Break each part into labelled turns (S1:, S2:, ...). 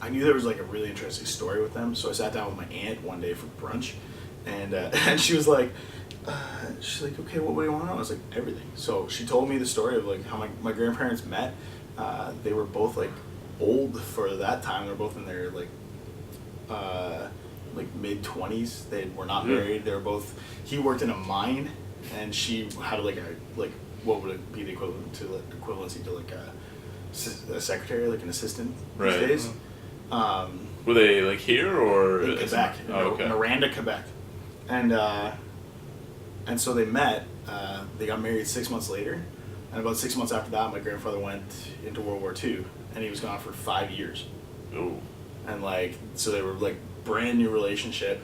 S1: I knew there was like a really interesting story with them, so I sat down with my aunt one day for brunch, and and she was like, okay, what do you want to know? I was like, everything. So she told me the story of like how my grandparents met. They were both like old for that time. They were both in their like mid-20s. They were not married. They were both. He worked in a mine, and she had like what would it be the equivalency to like a secretary, like an assistant these days.
S2: Were they like here or
S1: in Quebec? Miranda, Quebec, and so they met. They got married 6 months later, and about 6 months after that, my grandfather went into World War II, and he was gone for 5 years.
S2: Oh.
S1: And like, so they were like brand new relationship,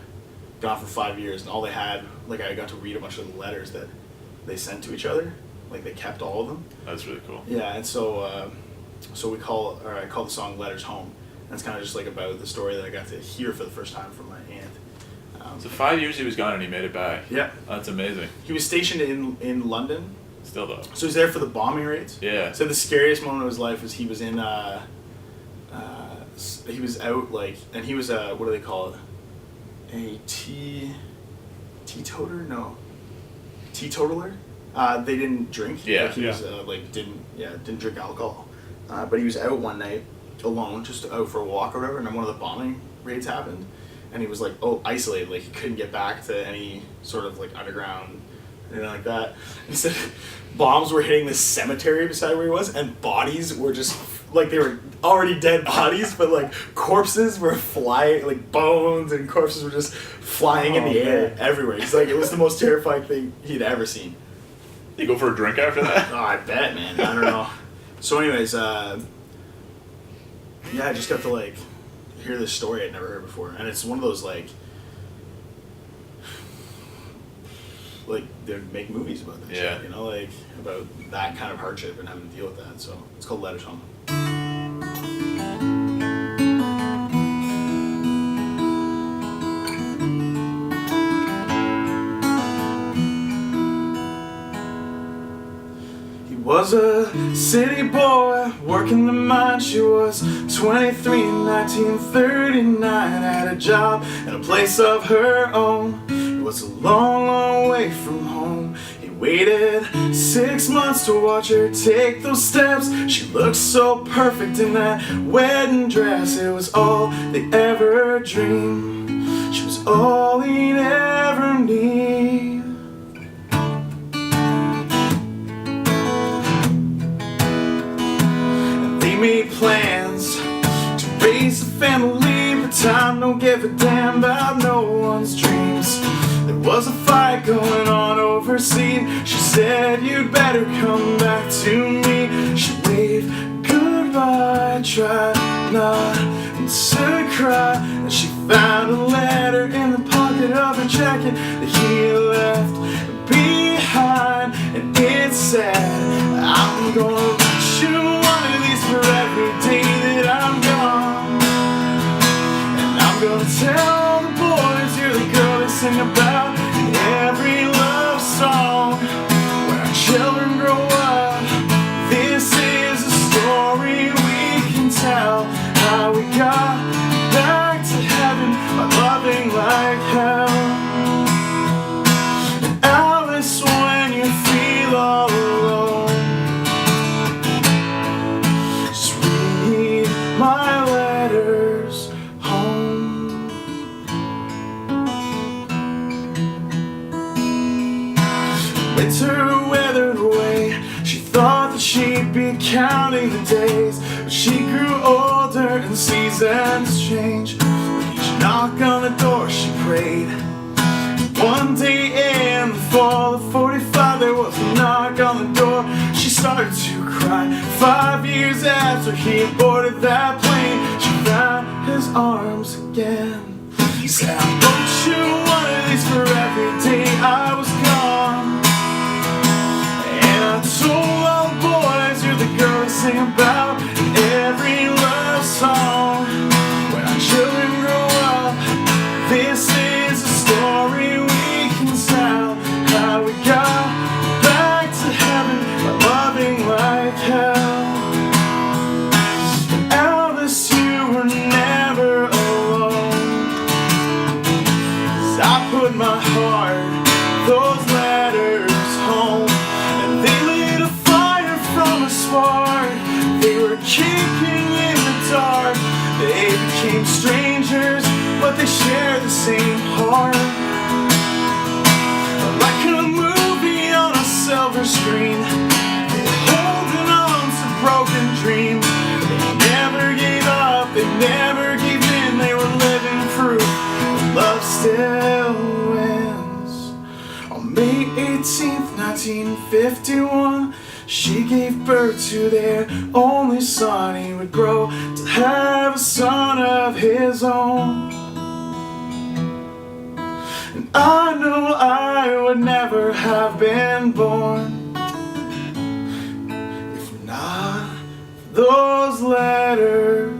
S1: gone for 5 years, and all they had, like, I got to read a bunch of the letters that they sent to each other. Like, they kept all of them.
S2: That's really cool.
S1: Yeah, and so I call the song "Letters Home." And it's kind of just like about the story that I got to hear for the first time from my aunt.
S2: So 5 years he was gone and he made it back.
S1: Yeah.
S2: That's amazing.
S1: He was stationed in London.
S2: Still though.
S1: So he's there for the bombing raids.
S2: Yeah.
S1: So the scariest moment of his life is he was in he was out like, and he was what do they call it? A teetotaler? No. Teetotaler? They didn't drink.
S2: Yeah.
S1: Like he was didn't drink alcohol. But he was out one night alone, just out for a walk or whatever, and then one of the bombing raids happened, and he was like isolated, like he couldn't get back to any sort of like underground anything like that. He said bombs were hitting this cemetery beside where he was, and bodies were just like, they were already dead bodies, but like corpses were flying, like bones and corpses were just flying in the air everywhere. He's like, it was the most terrifying thing he'd ever seen.
S2: You go for a drink after that?
S1: Oh, I bet, man. I don't know. So anyways, yeah, I just got to like hear this story I'd never heard before, and it's one of those like they make movies about that shit, you know, like about that kind of hardship and having to deal with that. So it's called Letters Home. Was a city boy working the mine. She was 23 in 1939. Had a job and a place of her own. It was a long, long way from home. He waited 6 months to watch her take those steps. She looked so perfect in that wedding dress. It was all they ever dreamed. She was all he'd ever need. Made plans to raise a family, but time don't give a damn about no one's dreams. There was a fight going on overseas. She said, you'd better come back to me. She waved goodbye, tried not to cry, and she found a letter in the pocket of her jacket that he left behind, and it said, I'm gonna write you one of these for every day that I'm gone, and I'm gonna tell all the boys you're the girl they sing about in every love song. When our children grow up, this is a story we can tell, how we got back to heaven by loving like hell. And Alice, when you feel all alone, my letters home. Winter weathered away. She thought that she'd be counting the days, but she grew older and seasons change. With each knock on the door she prayed. One day in the fall of 45, there was a knock on the door. She started to cry. 5 years after he boarded that plane, she found his arms again. He said, I wrote you one of these for every day I was gone, and I told all the boys you're the girl to sing about in every love song. When our children grow up, this is a story we can tell, how we got back to heaven by loving like hell. And Alice, you were never never gave in, they were living proof that love still wins. On May 18th, 1951, she gave birth to their only son. He would grow to have a son of his own. And I know I would never have been born if not for those letters